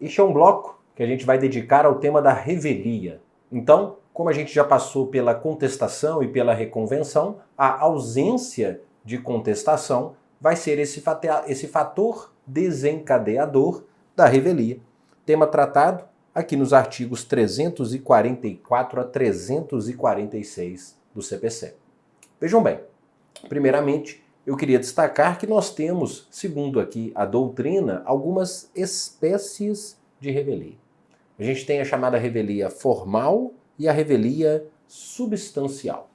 Este é um bloco que a gente vai dedicar ao tema da revelia. Então, como a gente já passou pela contestação e pela reconvenção, a ausência de contestação vai ser esse fator desencadeador da revelia. Tema tratado aqui nos artigos 344 a 346 do CPC. Vejam bem, primeiramente, eu queria destacar que nós temos, segundo aqui a doutrina, algumas espécies de revelia. A gente tem a chamada revelia formal e a revelia substancial.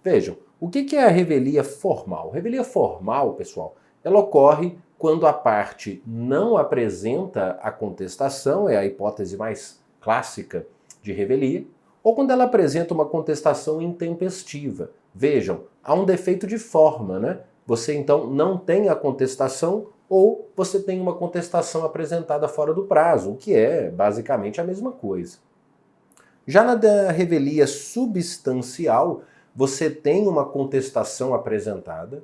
Vejam, o que é a revelia formal? Revelia formal, pessoal, ela ocorre quando a parte não apresenta a contestação, é a hipótese mais clássica de revelia, ou quando ela apresenta uma contestação intempestiva. Vejam, há um defeito de forma, né? Você então não tem a contestação ou você tem uma contestação apresentada fora do prazo, o que é basicamente a mesma coisa. Já na da revelia substancial, você tem uma contestação apresentada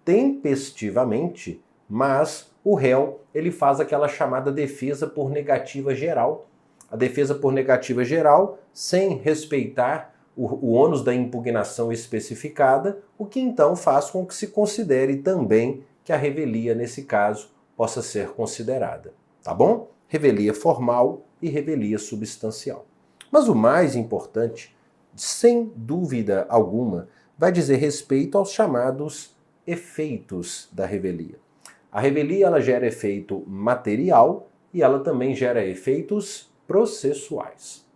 tempestivamente, mas o réu ele faz aquela chamada defesa por negativa geral. A defesa por negativa geral, sem respeitar o ônus da impugnação especificada, o que então faz com que se considere também que a revelia, nesse caso, possa ser considerada. Tá bom? Revelia formal e revelia substancial. Mas o mais importante, sem dúvida alguma, vai dizer respeito aos chamados efeitos da revelia. A revelia ela gera efeito material e ela também gera efeitos processuais.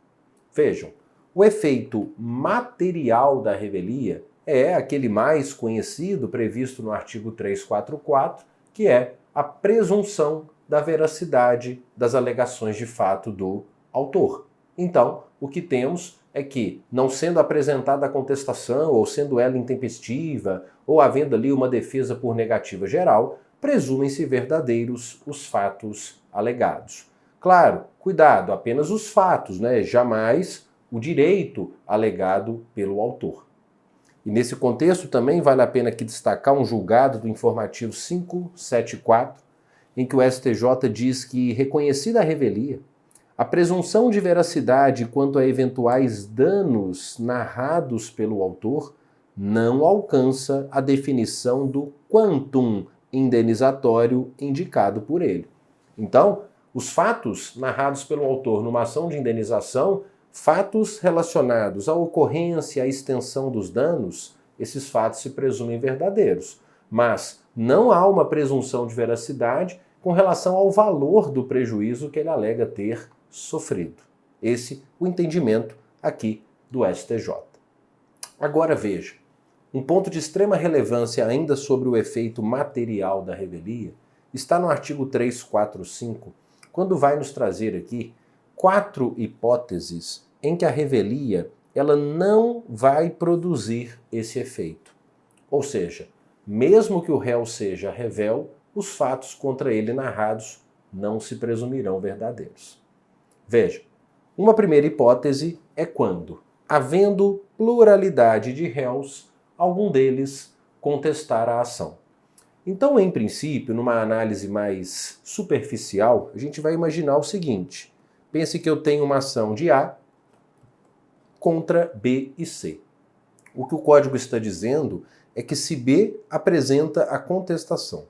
Vejam, o efeito material da revelia é aquele mais conhecido, previsto no artigo 344, que é a presunção da veracidade das alegações de fato do autor. Então, o que temos é que, não sendo apresentada a contestação, ou sendo ela intempestiva, ou havendo ali uma defesa por negativa geral, presumem-se verdadeiros os fatos alegados. Claro, cuidado, apenas os fatos, né? Jamais o direito alegado pelo autor. E nesse contexto também vale a pena aqui destacar um julgado do informativo 574, em que o STJ diz que, reconhecida a revelia, a presunção de veracidade quanto a eventuais danos narrados pelo autor não alcança a definição do quantum indenizatório indicado por ele. Então, os fatos narrados pelo autor numa ação de indenização, fatos relacionados à ocorrência, à extensão dos danos, esses fatos se presumem verdadeiros. Mas não há uma presunção de veracidade com relação ao valor do prejuízo que ele alega ter sofrido. Esse o entendimento aqui do STJ. Agora veja, um ponto de extrema relevância ainda sobre o efeito material da revelia está no artigo 345, quando vai nos trazer aqui 4 hipóteses em que a revelia ela não vai produzir esse efeito. Ou seja, mesmo que o réu seja revel, os fatos contra ele narrados não se presumirão verdadeiros. Veja, uma primeira hipótese é quando, havendo pluralidade de réus, algum deles contestar a ação. Então, em princípio, numa análise mais superficial, a gente vai imaginar o seguinte: pense que eu tenho uma ação de A contra B e C. O que o código está dizendo é que se B apresenta a contestação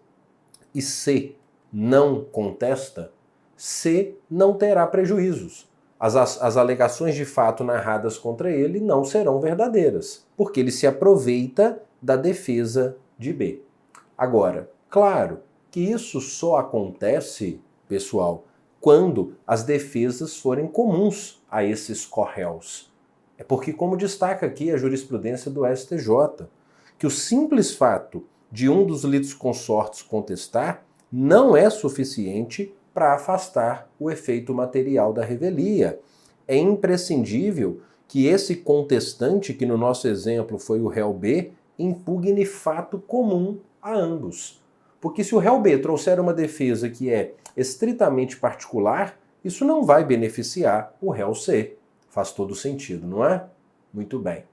e C não contesta, C não terá prejuízos. As alegações de fato narradas contra ele não serão verdadeiras, porque ele se aproveita da defesa de B. Agora, claro que isso só acontece, pessoal, quando as defesas forem comuns a esses corréus. É porque, como destaca aqui a jurisprudência do STJ, que o simples fato de um dos litisconsortes contestar não é suficiente para afastar o efeito material da revelia. É imprescindível que esse contestante, que no nosso exemplo foi o réu B, impugne fato comum a ambos. Porque se o réu B trouxer uma defesa que é estritamente particular, isso não vai beneficiar o réu C. Faz todo sentido, não é? Muito bem.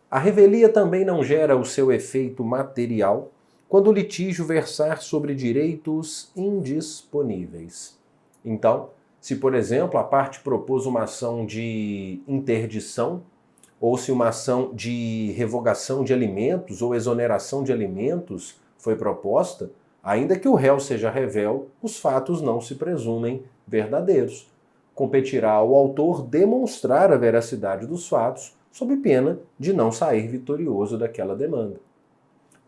A revelia também não gera o seu efeito material quando o litígio versar sobre direitos indisponíveis. Então, Se, por exemplo, a parte propôs uma ação de interdição, ou se uma ação de revogação de alimentos ou exoneração de alimentos foi proposta, ainda que o réu seja revel, os fatos não se presumem verdadeiros. Competirá ao autor demonstrar a veracidade dos fatos, sob pena de não sair vitorioso daquela demanda.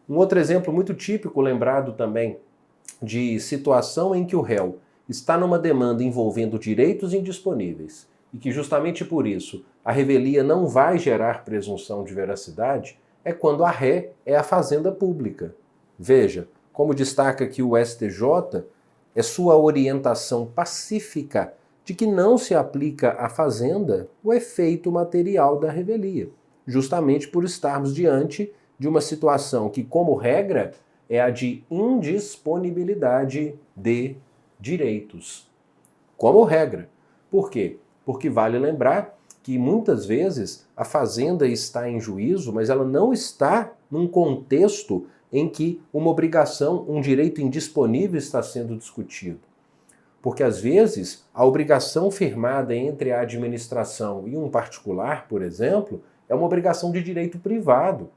Um outro exemplo muito típico, lembrado também, de situação em que o réu está numa demanda envolvendo direitos indisponíveis e que justamente por isso a revelia não vai gerar presunção de veracidade, é quando a ré é a fazenda pública. Veja, como destaca aqui o STJ, é sua orientação pacífica de que não se aplica à fazenda o efeito material da revelia, justamente por estarmos diante de uma situação que, como regra, é a de indisponibilidade de direitos. Como regra. Por quê? Porque vale lembrar que muitas vezes a fazenda está em juízo, mas ela não está num contexto em que uma obrigação, um direito indisponível está sendo discutido. Porque às vezes a obrigação firmada entre a administração e um particular, por exemplo, é uma obrigação de direito privado.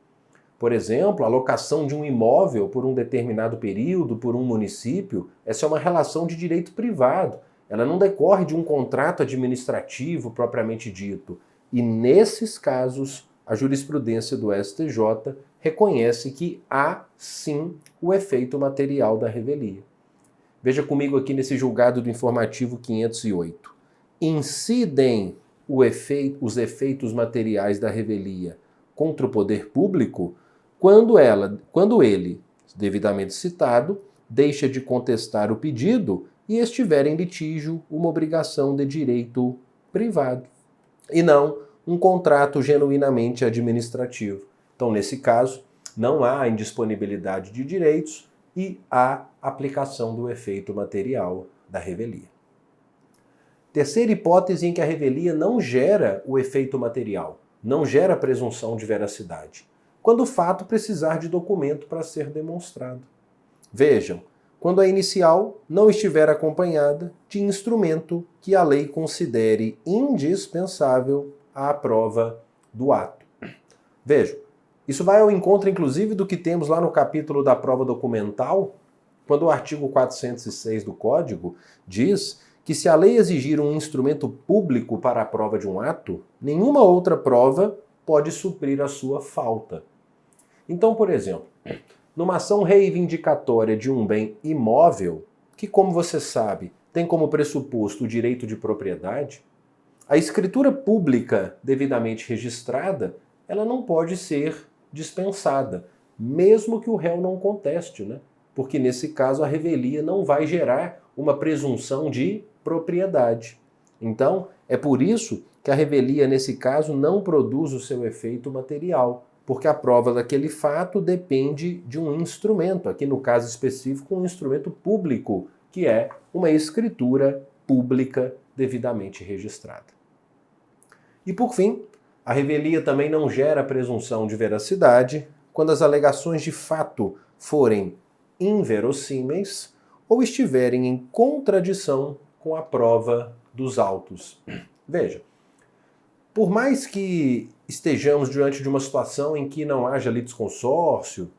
Por exemplo, a locação de um imóvel por um determinado período, por um município, essa é uma relação de direito privado. Ela não decorre de um contrato administrativo propriamente dito. E nesses casos, a jurisprudência do STJ reconhece que há sim o efeito material da revelia. Veja comigo aqui nesse julgado do informativo 508. Incidem os efeitos materiais da revelia contra o poder público quando ele, devidamente citado, deixa de contestar o pedido e estiver em litígio uma obrigação de direito privado, e não um contrato genuinamente administrativo. Então, nesse caso, não há indisponibilidade de direitos e há aplicação do efeito material da revelia. Terceira hipótese em que a revelia não gera o efeito material, não gera presunção de veracidade, quando o fato precisar de documento para ser demonstrado. Vejam, quando a inicial não estiver acompanhada de instrumento que a lei considere indispensável à prova do ato. Vejam, isso vai ao encontro, inclusive, do que temos lá no capítulo da prova documental, quando o artigo 406 do Código diz que se a lei exigir um instrumento público para a prova de um ato, nenhuma outra prova pode suprir a sua falta. Então, por exemplo, numa ação reivindicatória de um bem imóvel, que, como você sabe, tem como pressuposto o direito de propriedade, a escritura pública devidamente registrada, ela não pode ser dispensada, mesmo que o réu não conteste, né? Porque nesse caso a revelia não vai gerar uma presunção de propriedade. Então, é por isso que a revelia, nesse caso, não produz o seu efeito material, porque a prova daquele fato depende de um instrumento, aqui no caso específico, um instrumento público, que é uma escritura pública devidamente registrada. E por fim, a revelia também não gera presunção de veracidade quando as alegações de fato forem inverossímeis ou estiverem em contradição com a prova dos autos. Veja, por mais que estejamos diante de uma situação em que não haja litisconsórcio,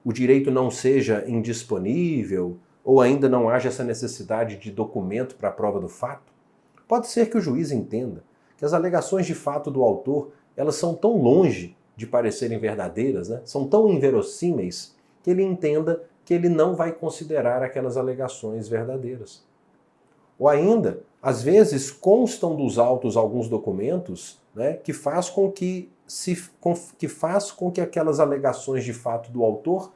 o direito não seja indisponível, ou ainda não haja essa necessidade de documento para a prova do fato, pode ser que o juiz entenda que as alegações de fato do autor, elas são tão longe de parecerem verdadeiras, né? São tão inverossímeis, que ele entenda que ele não vai considerar aquelas alegações verdadeiras. Ou ainda, às vezes constam dos autos alguns documentos, né, que faz com que aquelas alegações de fato do autor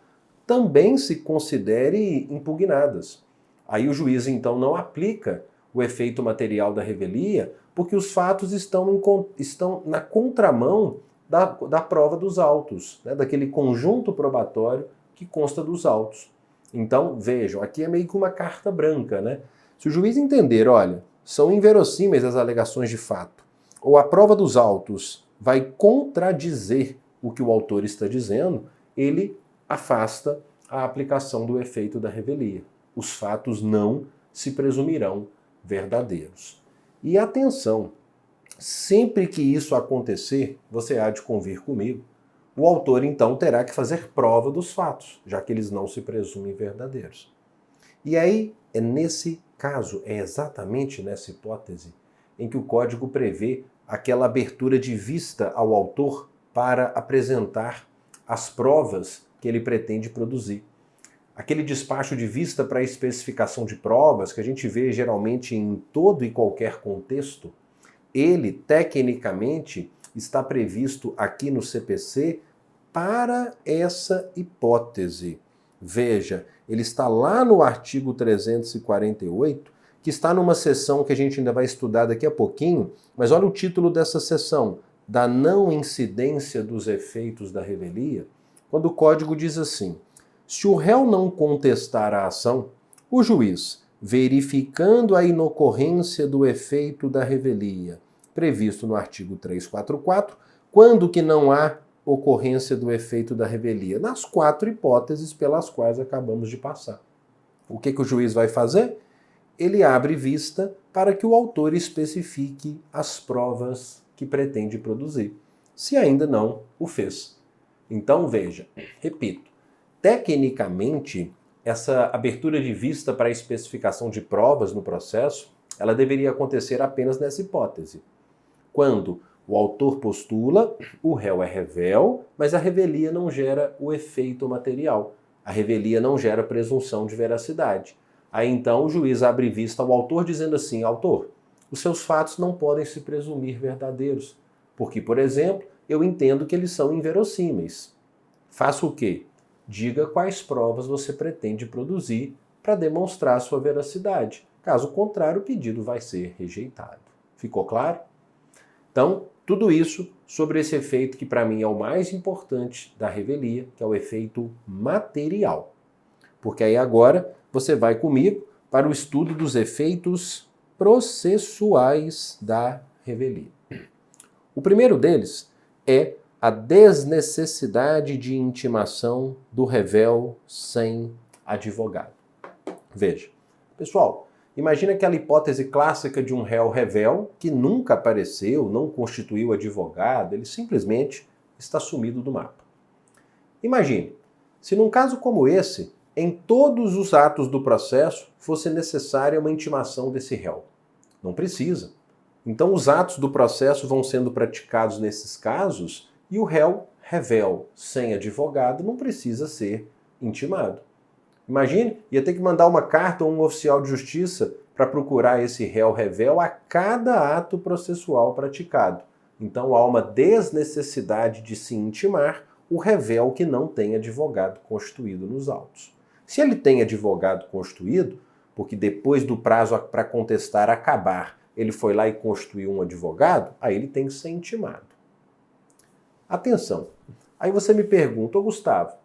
também se considere impugnadas. Aí o juiz então não aplica o efeito material da revelia, porque os fatos estão na contramão da prova dos autos, né, daquele conjunto probatório que consta dos autos. Então, vejam, aqui é meio que uma carta branca, né? Se o juiz entender, olha, são inverossímeis as alegações de fato, ou a prova dos autos vai contradizer o que o autor está dizendo, ele afasta a aplicação do efeito da revelia. Os fatos não se presumirão verdadeiros. E atenção, sempre que isso acontecer, você há de convir comigo, o autor então terá que fazer prova dos fatos, já que eles não se presumem verdadeiros. E aí, é nesse caso, é exatamente nessa hipótese, em que o código prevê aquela abertura de vista ao autor para apresentar as provas que ele pretende produzir. Aquele despacho de vista para a especificação de provas, que a gente vê geralmente em todo e qualquer contexto, ele, tecnicamente, está previsto aqui no CPC para essa hipótese. Veja, ele está lá no artigo 348, que está numa seção que a gente ainda vai estudar daqui a pouquinho, mas olha o título dessa seção, da não incidência dos efeitos da revelia, quando o código diz assim: se o réu não contestar a ação, o juiz, verificando a inocorrência do efeito da revelia, previsto no artigo 344, quando que não há ocorrência do efeito da revelia? Nas 4 hipóteses pelas quais acabamos de passar. O que o juiz vai fazer? Ele abre vista para que o autor especifique as provas que pretende produzir, se ainda não o fez. Então, veja, repito, tecnicamente, essa abertura de vista para a especificação de provas no processo, ela deveria acontecer apenas nessa hipótese. Quando o autor postula, o réu é revel, mas a revelia não gera o efeito material. A revelia não gera presunção de veracidade. Aí então o juiz abre vista ao autor dizendo assim: autor, os seus fatos não podem se presumir verdadeiros, porque, por exemplo, eu entendo que eles são inverossímeis. Faça o quê? Diga quais provas você pretende produzir para demonstrar sua veracidade. Caso contrário, o pedido vai ser rejeitado. Ficou claro? Então, tudo isso sobre esse efeito que para mim é o mais importante da revelia, que é o efeito material. Porque aí agora você vai comigo para o estudo dos efeitos processuais da revelia. O primeiro deles é a desnecessidade de intimação do revel sem advogado. Veja, pessoal, imagina aquela hipótese clássica de um réu revel que nunca apareceu, não constituiu advogado, ele simplesmente está sumido do mapa. Imagine, se num caso como esse, em todos os atos do processo fosse necessária uma intimação desse réu. Não precisa. Então os atos do processo vão sendo praticados nesses casos e o réu revel sem advogado não precisa ser intimado. Imagine, ia ter que mandar uma carta ou um oficial de justiça para procurar esse réu revel a cada ato processual praticado. Então há uma desnecessidade de se intimar o revel que não tem advogado constituído nos autos. Se ele tem advogado constituído, porque depois do prazo para contestar acabar, ele foi lá e constituiu um advogado, aí ele tem que ser intimado. Atenção, aí você me pergunta, Gustavo,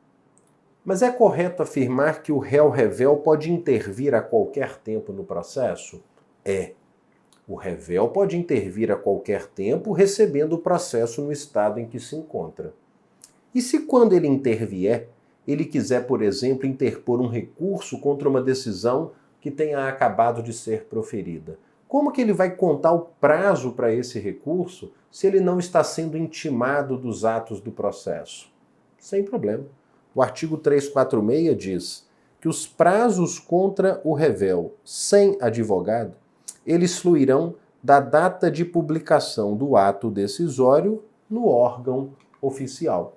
mas é correto afirmar que o réu revel pode intervir a qualquer tempo no processo? É. O revel pode intervir a qualquer tempo recebendo o processo no estado em que se encontra. E se quando ele intervier, ele quiser, por exemplo, interpor um recurso contra uma decisão que tenha acabado de ser proferida? Como que ele vai contar o prazo para esse recurso se ele não está sendo intimado dos atos do processo? Sem problema. O artigo 346 diz que os prazos contra o revel sem advogado, eles fluirão da data de publicação do ato decisório no órgão oficial.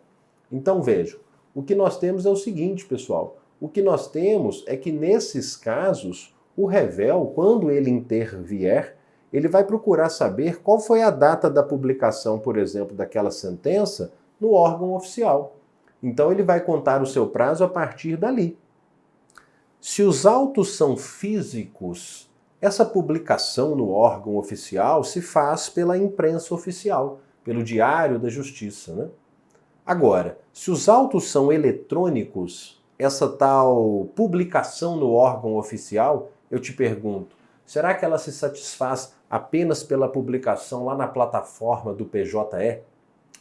Então vejam, o que nós temos é o seguinte, pessoal. O que nós temos é que nesses casos, o revel, quando ele intervier, ele vai procurar saber qual foi a data da publicação, por exemplo, daquela sentença no órgão oficial. Então ele vai contar o seu prazo a partir dali. Se os autos são físicos, essa publicação no órgão oficial se faz pela imprensa oficial, pelo Diário da Justiça, né? Agora, se os autos são eletrônicos, essa tal publicação no órgão oficial, eu te pergunto, será que ela se satisfaz apenas pela publicação lá na plataforma do PJE?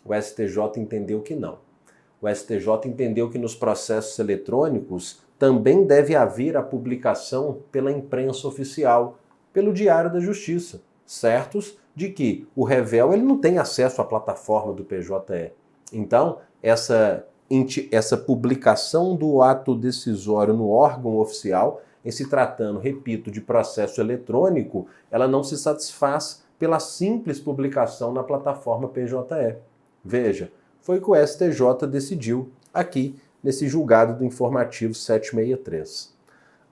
O STJ entendeu que não. O STJ entendeu que nos processos eletrônicos também deve haver a publicação pela imprensa oficial, pelo Diário da Justiça, certos de que o revel ele não tem acesso à plataforma do PJE. Então, essa publicação do ato decisório no órgão oficial, em se tratando, repito, de processo eletrônico, ela não se satisfaz pela simples publicação na plataforma PJE. Veja, foi o que o STJ decidiu aqui nesse julgado do informativo 763.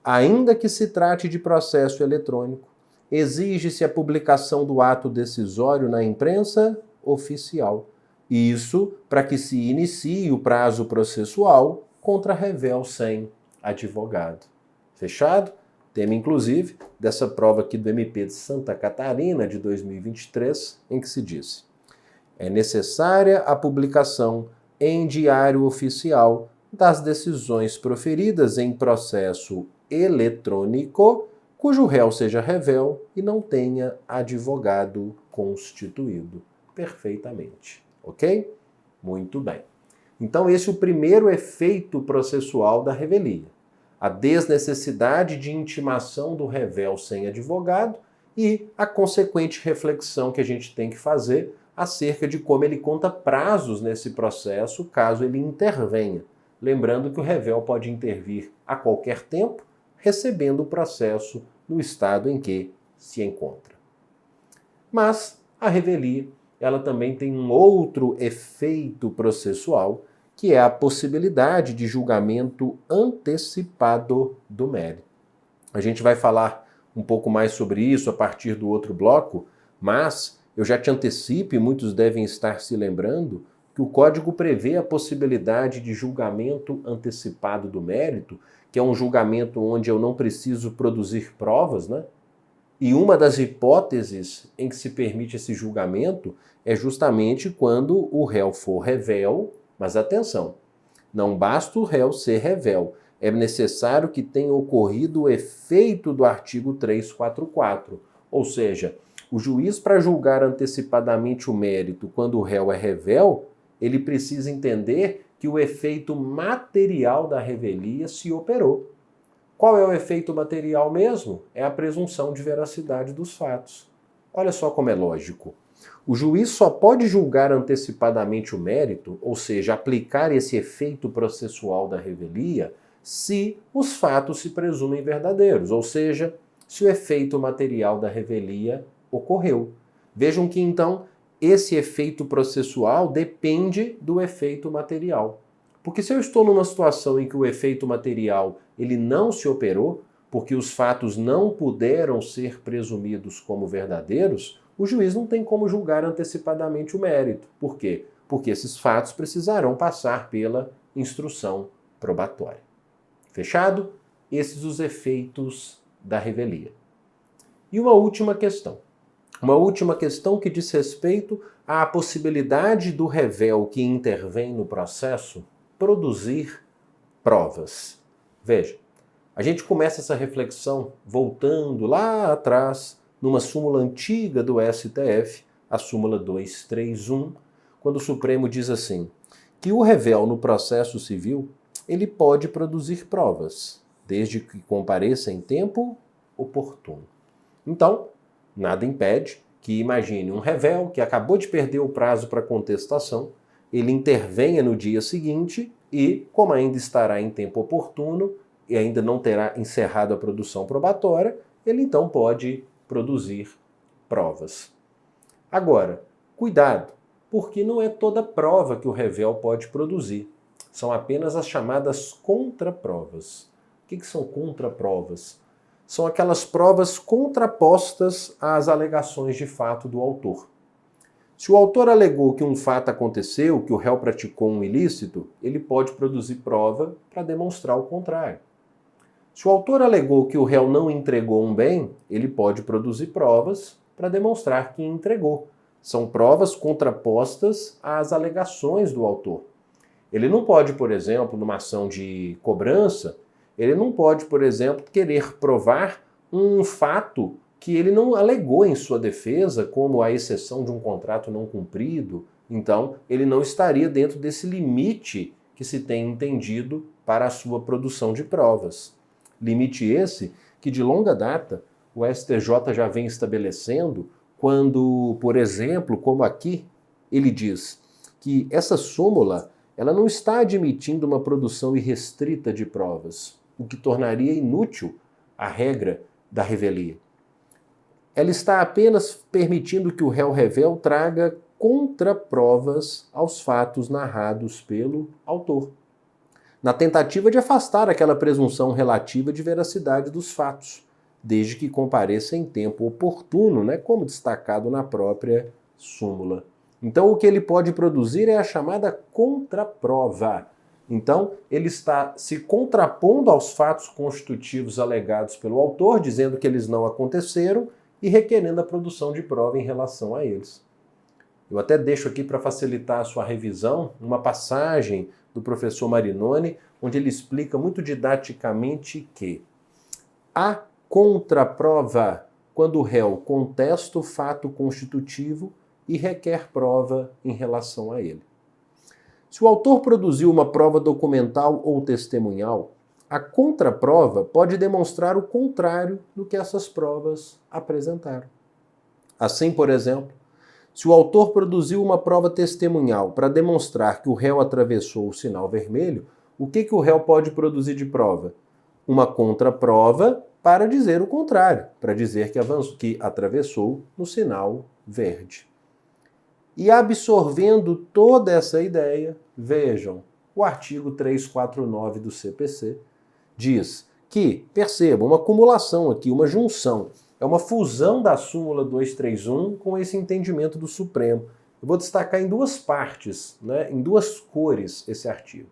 Ainda que se trate de processo eletrônico, exige-se a publicação do ato decisório na imprensa oficial. Isso para que se inicie o prazo processual contra revel sem advogado. Fechado? Tema, inclusive, dessa prova aqui do MP de Santa Catarina de 2023, em que se disse: é necessária a publicação em diário oficial das decisões proferidas em processo eletrônico cujo réu seja revel e não tenha advogado constituído. Perfeitamente. Ok? Muito bem. Então esse é o primeiro efeito processual da revelia. A desnecessidade de intimação do revel sem advogado e a consequente reflexão que a gente tem que fazer acerca de como ele conta prazos nesse processo caso ele intervenha. Lembrando que o revel pode intervir a qualquer tempo, recebendo o processo no estado em que se encontra. Mas a revelia, ela também tem um outro efeito processual, que é a possibilidade de julgamento antecipado do mérito. A gente vai falar um pouco mais sobre isso a partir do outro bloco, mas eu já te antecipo, e muitos devem estar se lembrando, que o Código prevê a possibilidade de julgamento antecipado do mérito, que é um julgamento onde eu não preciso produzir provas, né? E uma das hipóteses em que se permite esse julgamento é justamente quando o réu for revel, mas atenção, não basta o réu ser revel, é necessário que tenha ocorrido o efeito do artigo 344, ou seja, o juiz, para julgar antecipadamente o mérito quando o réu é revel, ele precisa entender que o efeito material da revelia se operou. Qual é o efeito material mesmo? É a presunção de veracidade dos fatos. Olha só como é lógico. O juiz só pode julgar antecipadamente o mérito, ou seja, aplicar esse efeito processual da revelia, se os fatos se presumem verdadeiros, ou seja, se o efeito material da revelia ocorreu. Vejam que então esse efeito processual depende do efeito material. Porque se eu estou numa situação em que o efeito material ele não se operou, porque os fatos não puderam ser presumidos como verdadeiros, o juiz não tem como julgar antecipadamente o mérito. Por quê? Porque esses fatos precisarão passar pela instrução probatória. Fechado? Esses os efeitos da revelia. E uma última questão. Uma última questão que diz respeito à possibilidade do revel que intervém no processo produzir provas. Veja, a gente começa essa reflexão voltando lá atrás, numa súmula antiga do STF, a súmula 231, quando o Supremo diz assim, que o revel no processo civil, ele pode produzir provas, desde que compareça em tempo oportuno. Então, nada impede que, imagine, um revel que acabou de perder o prazo para contestação, ele intervenha no dia seguinte e, como ainda estará em tempo oportuno e ainda não terá encerrado a produção probatória, ele então pode produzir provas. Agora, cuidado, porque não é toda prova que o revel pode produzir. São apenas as chamadas contraprovas. O que são contraprovas? São aquelas provas contrapostas às alegações de fato do autor. Se o autor alegou que um fato aconteceu, que o réu praticou um ilícito, ele pode produzir prova para demonstrar o contrário. Se o autor alegou que o réu não entregou um bem, ele pode produzir provas para demonstrar que entregou. São provas contrapostas às alegações do autor. Ele não pode, por exemplo, numa ação de cobrança, ele não pode, por exemplo, querer provar um fato que ele não alegou em sua defesa, como a exceção de um contrato não cumprido. Então, ele não estaria dentro desse limite que se tem entendido para a sua produção de provas. Limite esse que, de longa data, o STJ já vem estabelecendo quando, por exemplo, como aqui, ele diz que essa súmula ela não está admitindo uma produção irrestrita de provas, o que tornaria inútil a regra da revelia. Ela está apenas permitindo que o réu revel traga contraprovas aos fatos narrados pelo autor, na tentativa de afastar aquela presunção relativa de veracidade dos fatos, desde que compareça em tempo oportuno, como destacado na própria súmula. Então, o que ele pode produzir é a chamada contraprova. Então, ele está se contrapondo aos fatos constitutivos alegados pelo autor, dizendo que eles não aconteceram e requerendo a produção de prova em relação a eles. Eu até deixo aqui para facilitar a sua revisão uma passagem do professor Marinoni, onde ele explica muito didaticamente que a contraprova quando o réu contesta o fato constitutivo e requer prova em relação a ele. Se o autor produziu uma prova documental ou testemunhal, a contraprova pode demonstrar o contrário do que essas provas apresentaram. Assim, por exemplo, se o autor produziu uma prova testemunhal para demonstrar que o réu atravessou o sinal vermelho, o que o réu pode produzir de prova? Uma contraprova para dizer o contrário, para dizer que atravessou no sinal verde. E absorvendo toda essa ideia, vejam, o artigo 349 do CPC diz que, percebam, uma acumulação aqui, uma junção, é uma fusão da súmula 231 com esse entendimento do Supremo. Eu vou destacar em duas partes, em duas cores, esse artigo.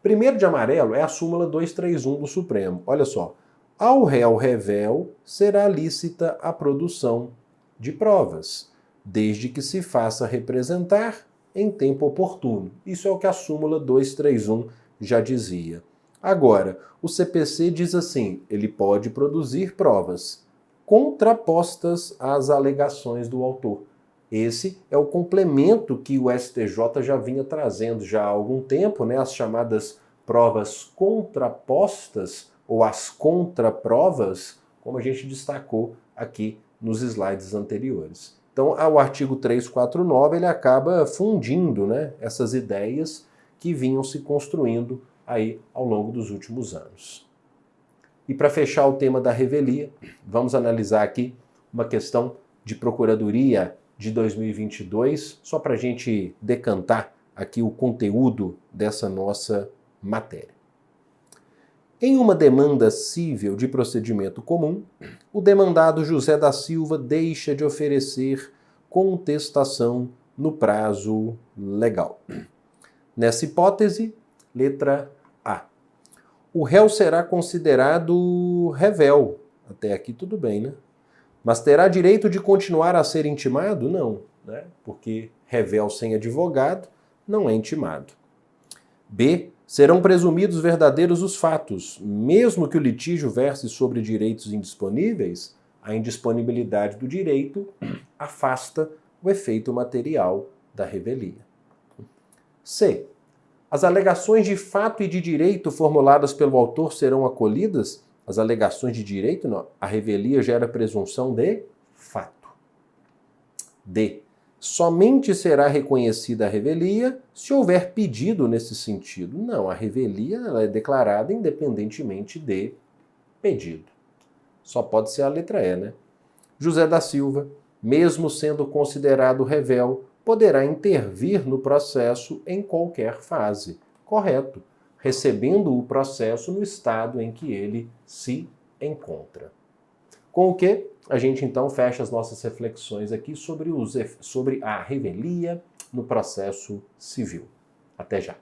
Primeiro de amarelo é a súmula 231 do Supremo. Olha só, ao réu revel será lícita a produção de provas, desde que se faça representar em tempo oportuno. Isso é o que a súmula 231 já dizia. Agora, o CPC diz assim, ele pode produzir provas contrapostas às alegações do autor. Esse é o complemento que o STJ já vinha trazendo já há algum tempo, as chamadas provas contrapostas ou as contraprovas, como a gente destacou aqui nos slides anteriores. Então, o artigo 349 ele acaba fundindo essas ideias que vinham se construindo aí ao longo dos últimos anos. E para fechar o tema da revelia, vamos analisar aqui uma questão de procuradoria de 2022, só para a gente decantar aqui o conteúdo dessa nossa matéria. Em uma demanda cível de procedimento comum, o demandado José da Silva deixa de oferecer contestação no prazo legal. Nessa hipótese, letra A. O réu será considerado revel. Até aqui tudo bem, Mas terá direito de continuar a ser intimado? Não, Porque revel sem advogado não é intimado. B. Serão presumidos verdadeiros os fatos, mesmo que o litígio verse sobre direitos indisponíveis, a indisponibilidade do direito afasta o efeito material da revelia. C. As alegações de fato e de direito formuladas pelo autor serão acolhidas? As alegações de direito, não. A revelia gera presunção de fato. D. Somente será reconhecida a revelia se houver pedido nesse sentido. Não, a revelia ela é declarada independentemente de pedido. Só pode ser a letra E, José da Silva, mesmo sendo considerado revel, poderá intervir no processo em qualquer fase. Correto, recebendo o processo no estado em que ele se encontra. Com o que a gente então fecha as nossas reflexões aqui sobre a revelia no processo civil. Até já.